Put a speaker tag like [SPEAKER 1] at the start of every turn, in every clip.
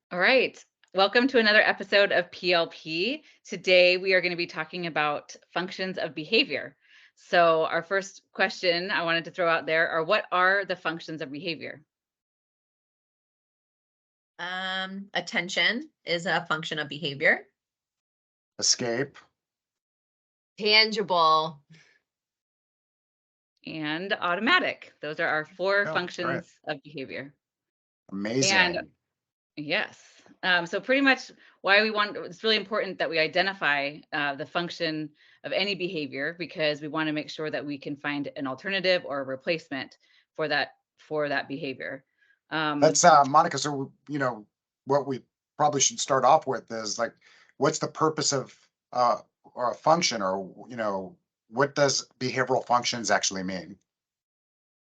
[SPEAKER 1] All right. Welcome to another episode of PLP. Today we are going to be talking about functions of behavior. So, our first question I wanted to throw out there are what are the functions of behavior?
[SPEAKER 2] Attention is a function of behavior.
[SPEAKER 3] Escape.
[SPEAKER 2] Tangible.
[SPEAKER 1] And automatic. Those are our four
[SPEAKER 3] Oh, right.
[SPEAKER 1] functions of behavior. And
[SPEAKER 3] Amazing.
[SPEAKER 1] yes, so pretty much why we want it's really important that we identify the function of any behavior because we want to make sure that we can find an alternative or a replacement for that behavior. Um,
[SPEAKER 3] That's Monica. So, what we probably should start off with is like, what's the purpose of or a function, or what does behavioral functions actually mean?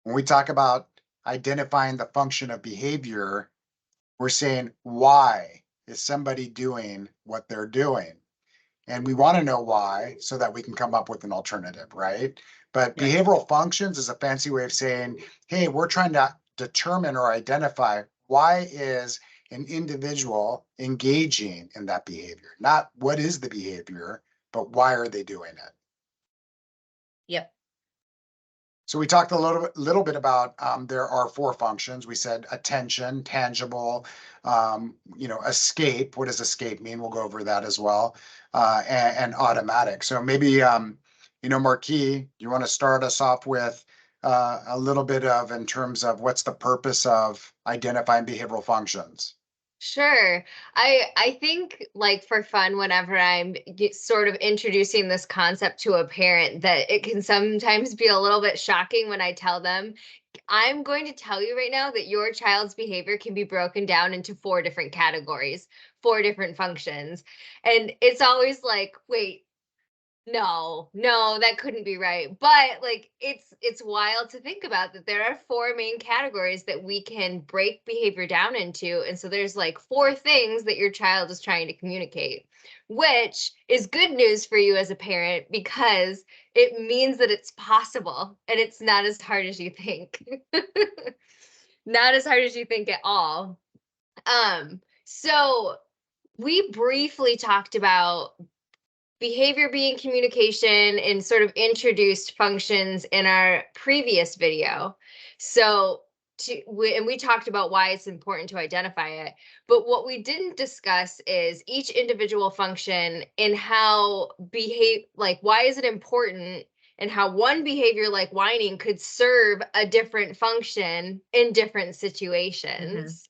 [SPEAKER 3] When we talk about identifying the function of behavior, we're saying why is somebody doing what they're doing? And we want to know why so that we can come up with an alternative, right? But
[SPEAKER 1] Right.
[SPEAKER 3] behavioral functions is a fancy way of saying, hey, we're trying to determine or identify why is an individual engaging in that behavior, not what is the behavior, but why are they doing it?
[SPEAKER 2] Yep.
[SPEAKER 3] So we talked a little bit about there are four functions. We said attention, tangible, escape. What does escape mean? We'll go over that as well, and automatic. So maybe Marquis, you want to start us off with a little bit of in terms of what's the purpose of identifying behavioral functions?
[SPEAKER 2] Sure. I think like for fun, whenever I'm sort of introducing this concept to a parent, that it can sometimes be a little bit shocking when I tell them, I'm going to tell you right now that your child's behavior can be broken down into four different categories, four different functions. And it's always like, wait, no, that couldn't be right. But like it's wild to think about that there are four main categories that we can break behavior down into. And so there's like four things that your child is trying to communicate, which is good news for you as a parent because it means that it's possible and it's not as hard as you think. Not as hard as you think at all. So we briefly talked about behavior being communication and sort of introduced functions in our previous video. So we talked about why it's important to identify it. But what we didn't discuss is each individual function and how like why is it important and how one behavior like whining could serve a different function in different situations.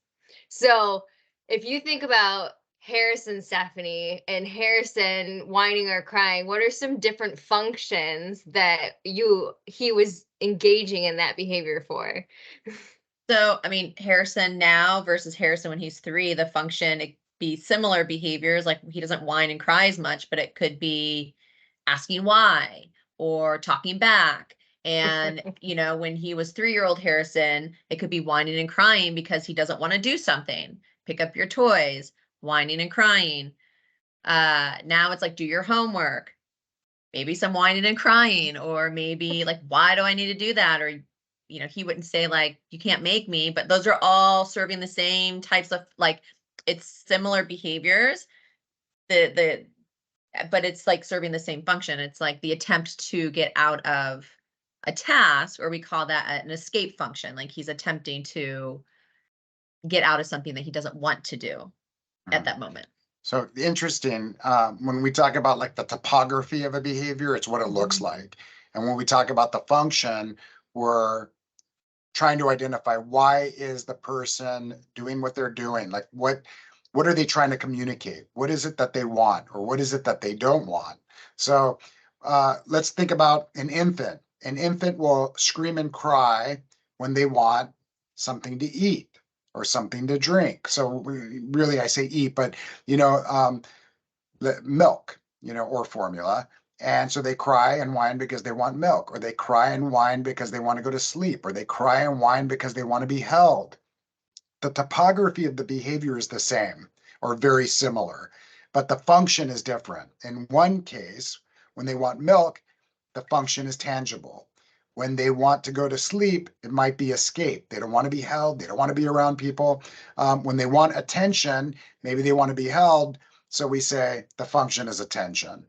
[SPEAKER 2] So if you think about Harrison, Stephanie, and Harrison whining or crying, what are some different functions that he was engaging in that behavior for?
[SPEAKER 4] So, I mean, Harrison now versus Harrison when he's 3, the function, it be similar behaviors. Like he doesn't whine and cry as much, but it could be asking why or talking back. And, when he was 3-year-old Harrison, it could be whining and crying because he doesn't want to do something. Pick up your toys, whining and crying. Now it's like, do your homework. Maybe some whining and crying, or maybe like, why do I need to do that? Or he wouldn't say like, you can't make me, but those are all serving the same types of like, it's similar behaviors. The but it's like serving the same function. It's like the attempt to get out of a task, or we call that an escape function. Like he's attempting to get out of something that he doesn't want to do at
[SPEAKER 3] Mm.
[SPEAKER 4] that moment.
[SPEAKER 3] So interesting. When we talk about like the topography of a behavior, it's what it looks like. And when we talk about the function, we're trying to identify why is the person doing what they're doing, like what are they trying to communicate, what is it that they want, or what is it that they don't want. So let's think about an infant will scream and cry when they want something to eat or something to drink. So really I say eat, but the milk, or formula. And so they cry and whine because they want milk, or they cry and whine because they want to go to sleep, or they cry and whine because they want to be held. The topography of the behavior is the same or very similar, but the function is different. In one case, when they want milk, the function is tangible. When they want to go to sleep, it might be escape. They don't want to be held. They don't want to be around people. When they want attention, maybe they want to be held. So we say the function is attention.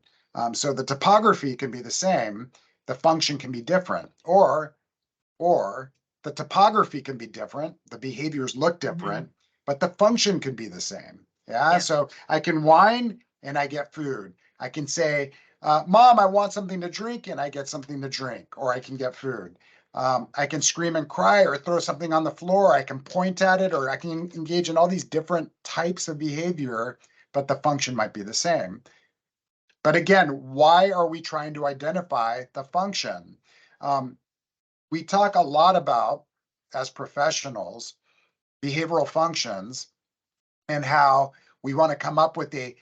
[SPEAKER 3] So the topography can be the same. The function can be different, or the topography can be different. The behaviors look different, but the function can be the same. Yeah.
[SPEAKER 4] Yeah.
[SPEAKER 3] So I can whine and I get food. I can say, Mom, I want something to drink, and I get something to drink, or I can get food. I can scream and cry or throw something on the floor. I can point at it, or I can engage in all these different types of behavior, but the function might be the same. But again, why are we trying to identify the function? We talk a lot about, as professionals, behavioral functions and how we want to come up with a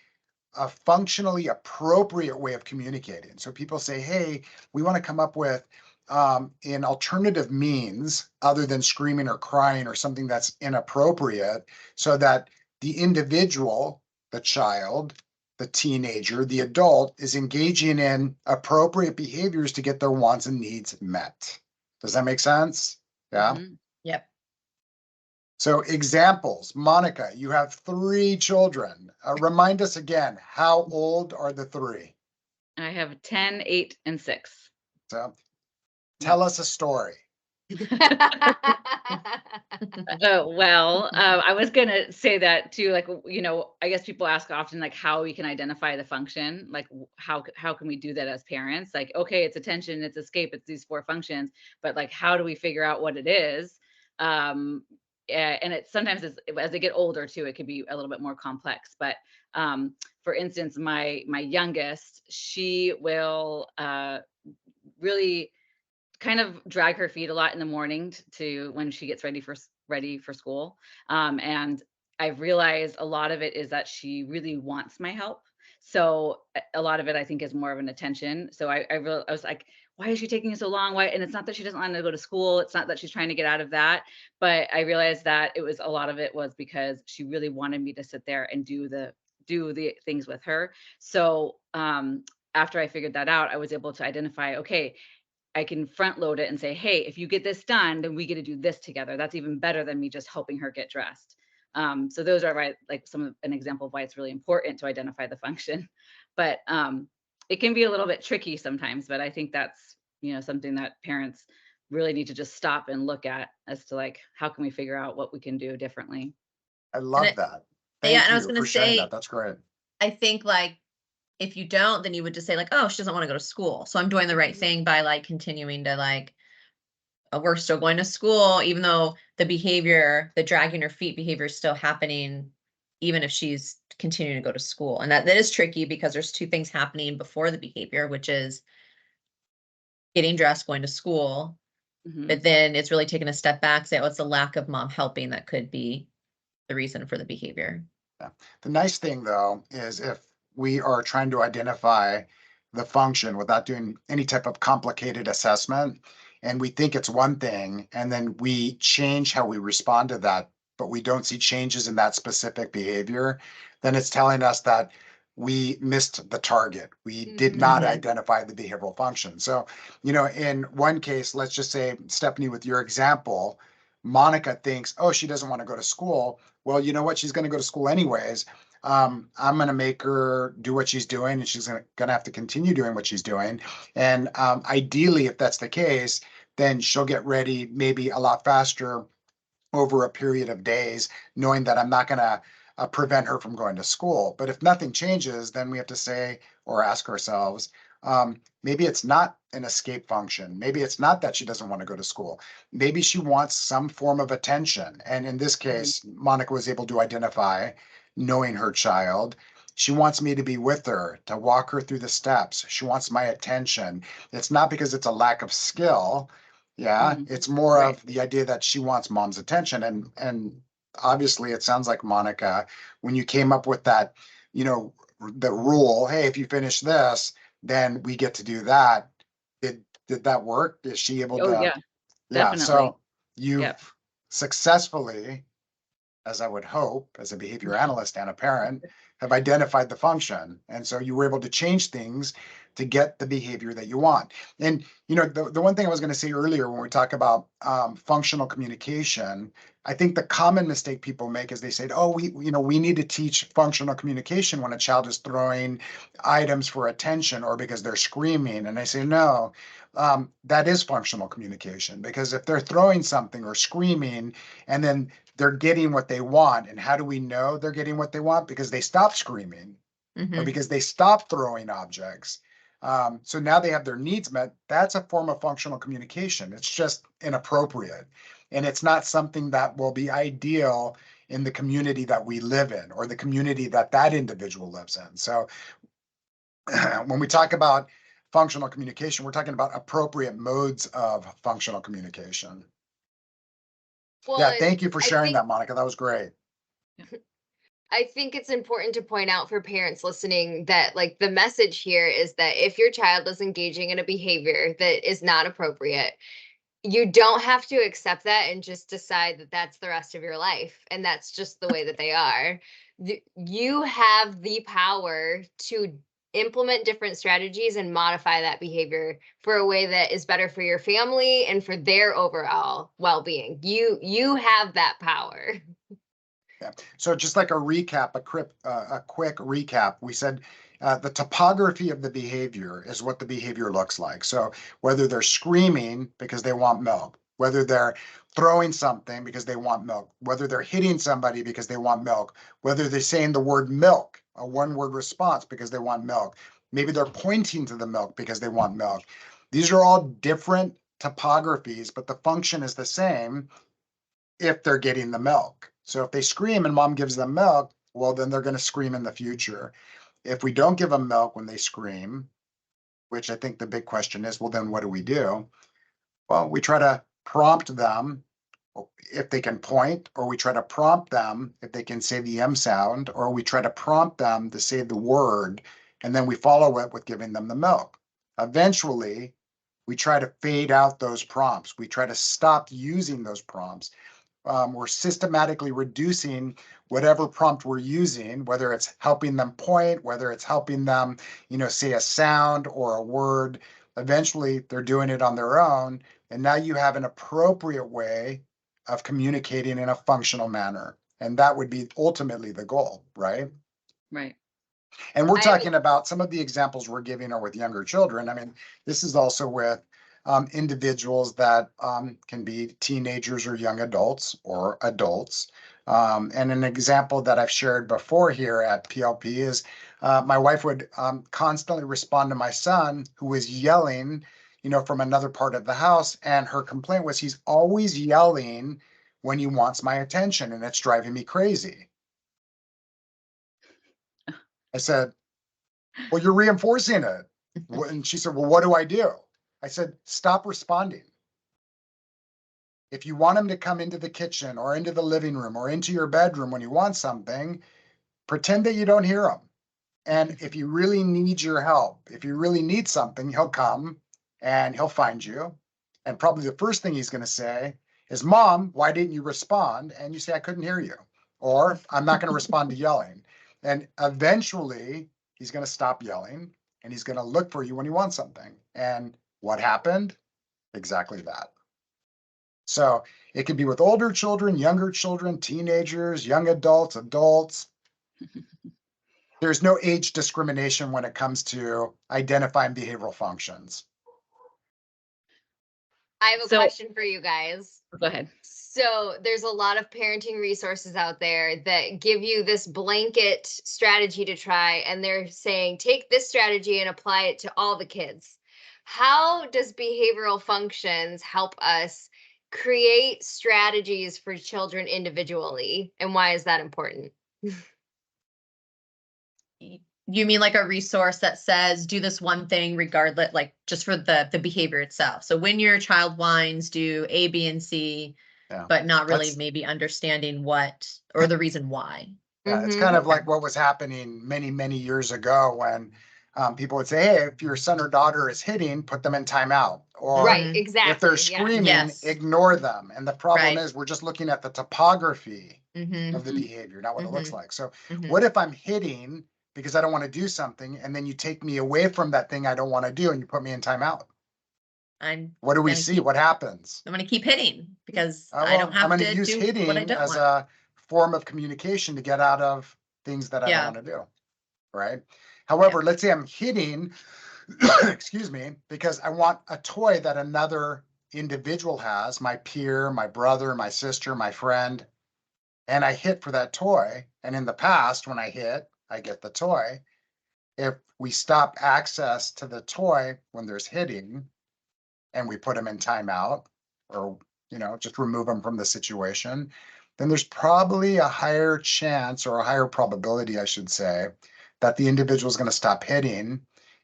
[SPEAKER 3] functionally appropriate way of communicating. So people say, hey, we want to come up with an alternative means other than screaming or crying or something that's inappropriate, so that the individual, the child, the teenager, the adult is engaging in appropriate behaviors to get their wants and needs met. Does that make sense? Yeah.
[SPEAKER 1] Mhm.
[SPEAKER 4] Yep.
[SPEAKER 3] So examples, Monica, you have 3 children. Remind us again, how old are the 3?
[SPEAKER 1] I have 10, 8, and 6.
[SPEAKER 3] So tell us a story.
[SPEAKER 1] Well, I was gonna say that too, like, I guess people ask often, like, how we can identify the function, like, how can we do that as parents? Like, okay, it's attention, it's escape, it's these 4 functions, but, like, how do we figure out what it is? And it sometimes is, as they get older too, it could be a little bit more complex. But for instance, my youngest, she will really kind of drag her feet a lot in the morning to when she gets ready for school. And I've realized a lot of it is that she really wants my help. So a lot of it, I think, is more of an attention. So I was like, why is she taking so long? Why? And it's not that she doesn't want to go to school. It's not that she's trying to get out of that. But I realized that it was, a lot of it was because she really wanted me to sit there and do the things with her. So after I figured that out, I was able to identify, okay, I can front load it and say, hey, if you get this done, then we get to do this together. That's even better than me just helping her get dressed. So those are like an example of why it's really important to identify the function. But it can be a little bit tricky sometimes, but I think that's, something that parents really need to just stop and look at, as to, like, how can we figure out what we can do differently?
[SPEAKER 3] I
[SPEAKER 4] And
[SPEAKER 3] love
[SPEAKER 4] it,
[SPEAKER 3] that.
[SPEAKER 4] yeah,
[SPEAKER 3] Thank
[SPEAKER 4] and I was
[SPEAKER 3] you
[SPEAKER 4] gonna
[SPEAKER 3] for sharing
[SPEAKER 4] say,
[SPEAKER 3] that. That's great.
[SPEAKER 4] I think like if you don't, then you would just say like, oh, she doesn't want to go to school. So I'm doing the right thing by like continuing to like, we're still going to school, even though the behavior, the dragging her feet behavior is still happening, even if she's continuing to go to school. And that is tricky because there's 2 things happening before the behavior, which is getting dressed, going to school.
[SPEAKER 1] Mhm.
[SPEAKER 4] But then it's really taking a step back, say, oh, it's the lack of mom helping that could be the reason for the behavior.
[SPEAKER 3] Yeah. The nice thing, though, is if we are trying to identify the function without doing any type of complicated assessment, and we think it's one thing, and then we change how we respond to that, but we don't see changes in that specific behavior, then it's telling us that we missed the target. We did not
[SPEAKER 4] Mhm.
[SPEAKER 3] identify the behavioral function. So, in one case, let's just say, Stephanie, with your example, Monica thinks, oh, she doesn't want to go to school. Well, you know what? She's going to go to school anyways. I'm going to make her do what she's doing, and she's going to have to continue doing what she's doing. And ideally, if that's the case, then she'll get ready maybe a lot faster over a period of days, knowing that I'm not going to prevent her from going to school. But if nothing changes, then we have to say or ask ourselves, maybe it's not an escape function. Maybe it's not that she doesn't want to go to school. Maybe she wants some form of attention. And in this case, Monica was able to identify, knowing her child. She wants me to be with her, to walk her through the steps. She wants my attention. It's not because it's a lack of skill. Yeah,
[SPEAKER 1] Mhm.
[SPEAKER 3] it's more
[SPEAKER 1] Right.
[SPEAKER 3] of the idea that she wants mom's attention. And obviously it sounds like, Monica, when you came up with that, the rule, hey, if you finish this, then we get to do that. Did that work? Is she able
[SPEAKER 1] Oh
[SPEAKER 3] to?
[SPEAKER 1] yeah,
[SPEAKER 3] Yeah,
[SPEAKER 1] definitely.
[SPEAKER 3] so you've
[SPEAKER 1] Yep.
[SPEAKER 3] successfully, as I would hope, as a behavior analyst and a parent, have identified the function. And so you were able to change things to get the behavior that you want. And, you know, the one thing I was going to say earlier when we talk about functional communication, I think the common mistake people make is they say, oh, we need to teach functional communication when a child is throwing items for attention or because they're screaming. And I say, no, that is functional communication, because if they're throwing something or screaming and then they're getting what they want, and how do we know they're getting what they want? Because they stop screaming or because they stop throwing objects. So now they have their needs met. That's a form of functional communication. It's just inappropriate. And it's not something that will be ideal in the community that we live in or the community that that individual lives in. So when we talk about functional communication, we're talking about appropriate modes of functional communication.
[SPEAKER 2] Well,
[SPEAKER 3] Yeah,
[SPEAKER 2] and
[SPEAKER 3] thank you for
[SPEAKER 2] I
[SPEAKER 3] sharing
[SPEAKER 2] think
[SPEAKER 3] that, Monica. That was great.
[SPEAKER 2] I think it's important to point out for parents listening that, like, the message here is that if your child is engaging in a behavior that is not appropriate, you don't have to accept that and just decide that that's the rest of your life and that's just the way that they are. You have the power to implement different strategies and modify that behavior for a way that is better for your family and for their overall well-being. You have that power.
[SPEAKER 3] Yeah. So just like a recap, a quick recap, we said the topography of the behavior is what the behavior looks like. So whether they're screaming because they want milk, whether they're throwing something because they want milk, whether they're hitting somebody because they want milk, whether they're saying the word milk, a one-word response because they want milk, maybe they're pointing to the milk because they want milk. These are all different topographies, but the function is the same if they're getting the milk. So if they scream and mom gives them milk, well, then they're going to scream in the future. If we don't give them milk when they scream, which I think the big question is, well, then what do we do? Well, we try to prompt them if they can point, or we try to prompt them if they can say the M sound, or we try to prompt them to say the word, and then we follow it with giving them the milk. Eventually, we try to fade out those prompts. We try to stop using those prompts. We're systematically reducing whatever prompt we're using, whether it's helping them point, whether it's helping them, say a sound or a word. Eventually, they're doing it on their own. And now you have an appropriate way of communicating in a functional manner. And that would be ultimately the goal, right?
[SPEAKER 1] Right.
[SPEAKER 3] And we're talking about some of the examples we're giving are with younger children. I mean, this is also with individuals that can be teenagers or young adults or adults. And an example that I've shared before here at PLP is my wife would constantly respond to my son who was yelling, from another part of the house. And her complaint was he's always yelling when he wants my attention and it's driving me crazy. I said, well, you're reinforcing it. And she said, well, what do I do? I said, stop responding. If you want him to come into the kitchen or into the living room or into your bedroom when you want something, pretend that you don't hear him. And if you really need your help, if you really need something, he'll come and he'll find you. And probably the first thing he's going to say is, Mom, why didn't you respond? And you say, I couldn't hear you. Or I'm not going to respond to yelling. And eventually he's going to stop yelling and he's going to look for you when he wants something. And what happened? Exactly that. So it could be with older children, younger children, teenagers, young adults. There's no age discrimination when it comes to identifying behavioral functions.
[SPEAKER 2] I have a question for you guys.
[SPEAKER 1] Go ahead.
[SPEAKER 2] So there's a lot of parenting resources out there that give you this blanket strategy to try, and they're saying, take this strategy and apply it to all the kids. How does behavioral functions help us create strategies for children individually, and why is that important?
[SPEAKER 4] You mean like a resource that says do this one thing regardless, like just for the behavior itself? So when your child whines, do A, B, and C, but not really maybe understanding what or the reason why.
[SPEAKER 3] Yeah, it's kind of like what was happening many, many years ago when people would say, hey, if your son or daughter is hitting, put them in timeout. Or
[SPEAKER 2] right, exactly.
[SPEAKER 3] If they're screaming, ignore them. And the problem is we're just looking at the topography of the behavior, not what it looks like. So what if I'm hitting because I don't want to do something, and then you take me away from that thing I don't want to do and you put me in timeout. What do we see? What happens?
[SPEAKER 4] I'm going to keep hitting because I
[SPEAKER 3] Well,
[SPEAKER 4] don't
[SPEAKER 3] I'm
[SPEAKER 4] have
[SPEAKER 3] going to
[SPEAKER 4] to
[SPEAKER 3] use
[SPEAKER 4] do what I
[SPEAKER 3] hitting
[SPEAKER 4] don't
[SPEAKER 3] as
[SPEAKER 4] want.
[SPEAKER 3] a form of communication to get out of things that I don't
[SPEAKER 4] Yeah.
[SPEAKER 3] want to do. Right. However, let's say I'm hitting, excuse me, because I want a toy that another individual has, my peer, my brother, my sister, my friend, and I hit for that toy. And in the past, when I hit, I get the toy. If we stop access to the toy when there's hitting and we put them in timeout, or just remove them from the situation, then there's probably a higher chance, or a higher probability, I should say, that the individual is going to stop hitting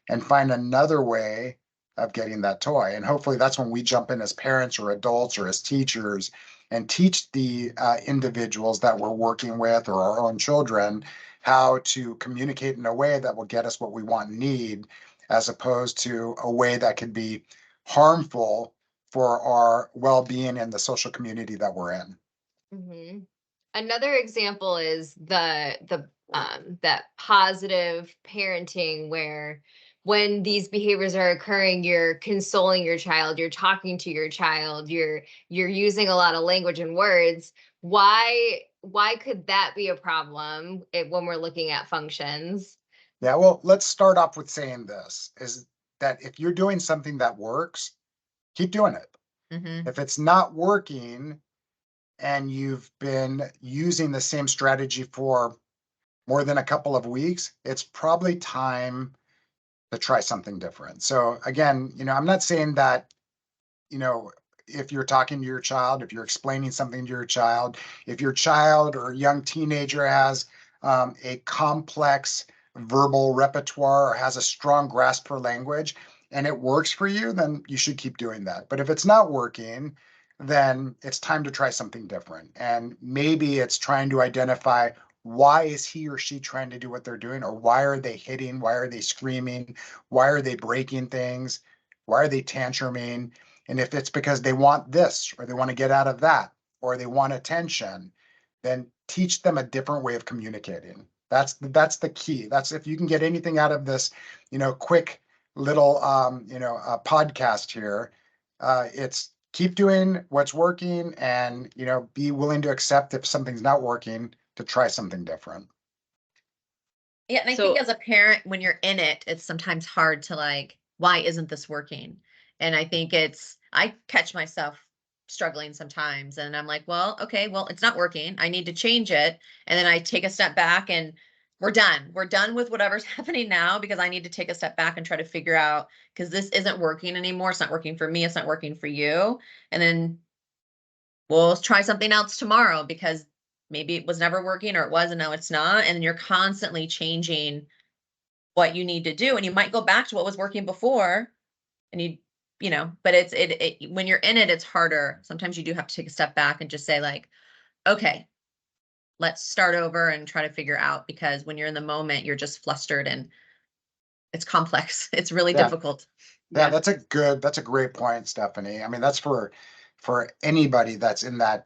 [SPEAKER 3] and find another way of getting that toy. And hopefully that's when we jump in as parents or adults or as teachers and teach the individuals that we're working with, or our own children, how to communicate in a way that will get us what we want and need, as opposed to a way that could be harmful for our well-being and the social community that we're in.
[SPEAKER 2] Mm-hmm. Another example is that positive parenting, where when these behaviors are occurring, you're consoling your child, you're talking to your child, you're using a lot of language and words. Why could that be a problem when we're looking at functions?
[SPEAKER 3] Yeah, well, let's start off with saying this, is that if you're doing something that works, keep doing it.
[SPEAKER 4] Mm-hmm.
[SPEAKER 3] If it's not working and you've been using the same strategy for more than a couple of weeks, it's probably time to try something different. So again, I'm not saying that, if you're talking to your child, if you're explaining something to your child, if your child or young teenager has a complex verbal repertoire or has a strong grasp for language and it works for you, then you should keep doing that. But if it's not working, then it's time to try something different. And maybe it's trying to identify, why is he or she trying to do what they're doing? Or why are they hitting? Why are they screaming? Why are they breaking things? Why are they tantruming? And if it's because they want this, or they want to get out of that, or they want attention, then teach them a different way of communicating. That's the key. That's, if you can get anything out of this, quick little podcast here, it's keep doing what's working, and be willing to accept if something's not working, to try something different.
[SPEAKER 4] Yeah, and I think as a parent, when you're in it, it's sometimes hard to like, why isn't this working? And I think I catch myself struggling sometimes, and I'm like, well, okay, well, it's not working. I need to change it. And then I take a step back, and we're done. We're done with whatever's happening now, because I need to take a step back and try to figure out, because this isn't working anymore. It's not working for me. It's not working for you. And then we'll try something else tomorrow, because maybe it was never working, or it was and now it's not. And you're constantly changing what you need to do. And you might go back to what was working before, and but when you're in it, it's harder. Sometimes you do have to take a step back and just say like, okay, let's start over and try to figure out, because when you're in the moment, you're just flustered and it's complex. It's really difficult.
[SPEAKER 3] Yeah, that's a great point, Stephanie. I mean, that's for anybody that's in that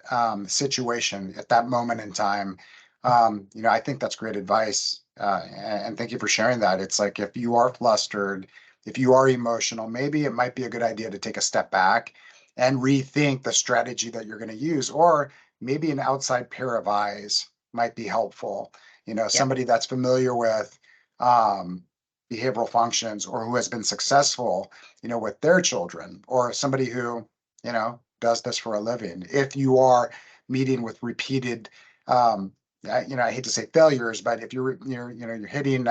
[SPEAKER 3] situation at that moment in time. I think that's great advice. And thank you for sharing that. It's like, if you are flustered, if you are emotional, maybe it might be a good idea to take a step back and rethink the strategy that you're going to use, or maybe an outside pair of eyes might be helpful. Somebody that's familiar with behavioral functions, or who has been successful with their children, or somebody who does this for a living. If you are meeting with repeated I hate to say failures, but if you're hitting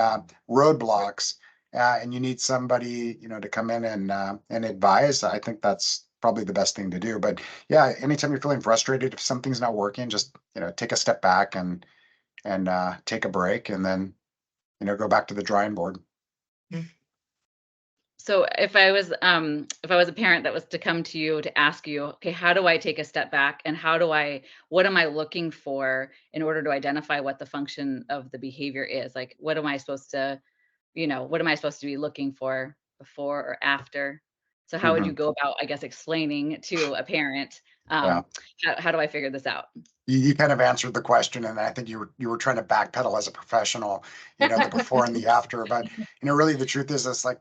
[SPEAKER 3] roadblocks, and you need somebody to come in and advise, I think that's probably the best thing to do. But yeah, anytime you're feeling frustrated, if something's not working, just take a step back and take a break, and then go back to the drawing board.
[SPEAKER 1] So if I was a parent that was to come to you to ask you, okay, how do I take a step back, and what am I looking for in order to identify what the function of the behavior is? Like, what am I supposed to be looking for before or after? So how would you go about, I guess, explaining to a parent,
[SPEAKER 3] Yeah.
[SPEAKER 1] how do I figure this out?
[SPEAKER 3] You kind of answered the question, and I think you were trying to backpedal as a professional, the before and the after. But really the truth is, it's like,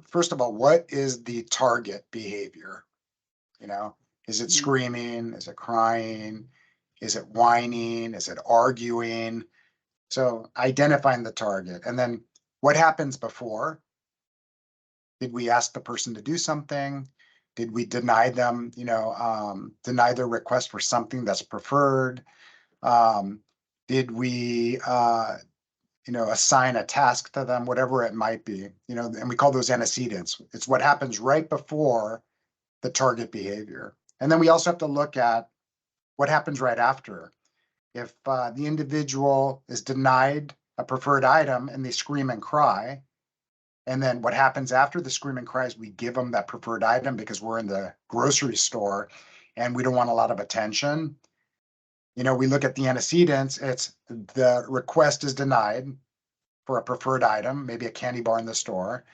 [SPEAKER 3] first of all, what is the target behavior? Is it screaming? Is it crying? Is it whining? Is it arguing? So identifying the target, and then what happens before? Did we ask the person to do something? Did we deny them, deny their request for something that's preferred? Did we, assign a task to them, whatever it might be, and we call those antecedents. It's what happens right before the target behavior. And then we also have to look at what happens right after. If the individual is denied a preferred item and they scream and cry, and then what happens after the scream and cry is we give them that preferred item because we're in the grocery store and we don't want a lot of attention. We look at the antecedents. It's the request is denied for a preferred item, maybe a candy bar in the store.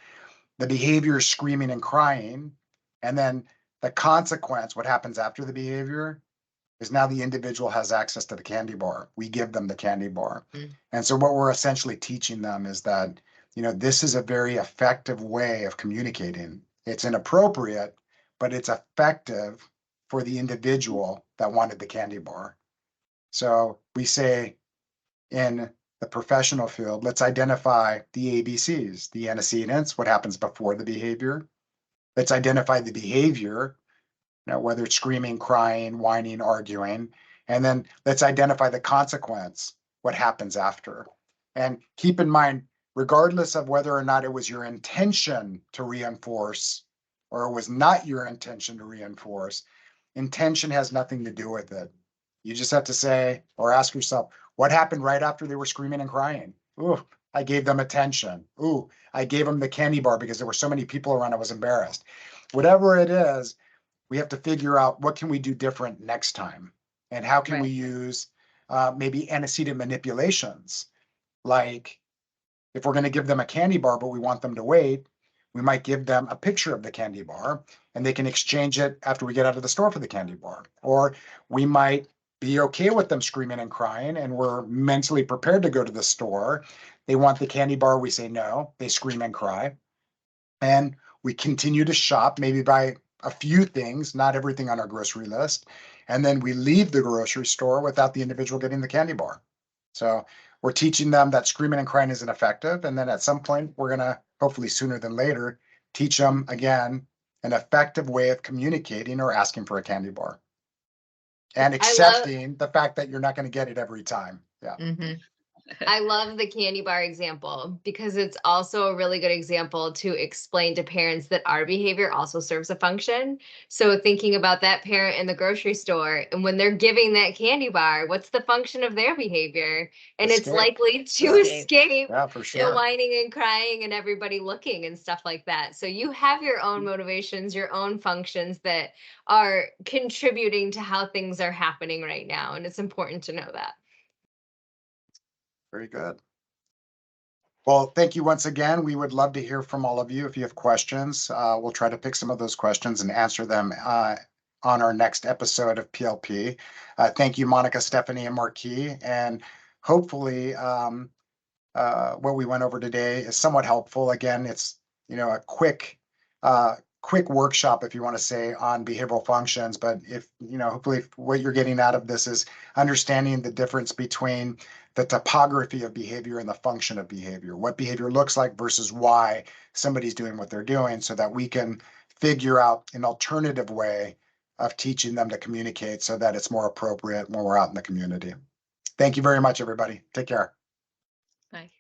[SPEAKER 3] The behavior is screaming and crying. And then the consequence, what happens after the behavior, is now the individual has access to the candy bar. We give them the candy bar. And so what we're essentially teaching them is that, this is a very effective way of communicating. It's inappropriate, but it's effective for the individual that wanted the candy bar. So we say in the professional field, let's identify the ABCs, the antecedents, what happens before the behavior. Let's identify the behavior, whether it's screaming, crying, whining, arguing, and then let's identify the consequence, what happens after. And keep in mind, regardless of whether or not it was your intention to reinforce or it was not your intention to reinforce, intention has nothing to do with it. You just have to say or ask yourself, what happened right after they were screaming and crying? Ooh, I gave them attention. Ooh, I gave them the candy bar because there were so many people around, I was embarrassed. Whatever it is, we have to figure out what can we do different next time, and how can we use maybe antecedent manipulations. Like if we're going to give them a candy bar, but we want them to wait, we might give them a picture of the candy bar and they can exchange it after we get out of the store for the candy bar. Or we might be okay with them screaming and crying and we're mentally prepared to go to the store. They want the candy bar. We say no, they scream and cry. And we continue to shop, maybe buy a few things, not everything on our grocery list. And then we leave the grocery store without the individual getting the candy bar. So we're teaching them that screaming and crying isn't effective. And then at some point, we're going to, hopefully sooner than later, teach them again an effective way of communicating or asking for a candy bar. And accepting the fact that you're not going to get it every time. Yeah.
[SPEAKER 2] I love the candy bar example because it's also a really good example to explain to parents that our behavior also serves a function. So thinking about that parent in the grocery store and when they're giving that candy bar, what's the function of their behavior? And it's likely to escape
[SPEAKER 3] Yeah, for sure.
[SPEAKER 2] the whining and crying and everybody looking and stuff like that. So you have your own motivations, your own functions that are contributing to how things are happening right now. And it's important to know that.
[SPEAKER 3] Very good. Well, thank you once again. We would love to hear from all of you. If you have questions, we'll try to pick some of those questions and answer them on our next episode of PLP. Thank you, Monica, Stephanie, and Marquis. And hopefully what we went over today is somewhat helpful. Again, it's a quick workshop, if you want to say, on behavioral functions. But if hopefully what you're getting out of this is understanding the difference between the topography of behavior and the function of behavior, what behavior looks like versus why somebody's doing what they're doing, so that we can figure out an alternative way of teaching them to communicate so that it's more appropriate when we're out in the community. Thank you very much, everybody. Take care.
[SPEAKER 1] Bye.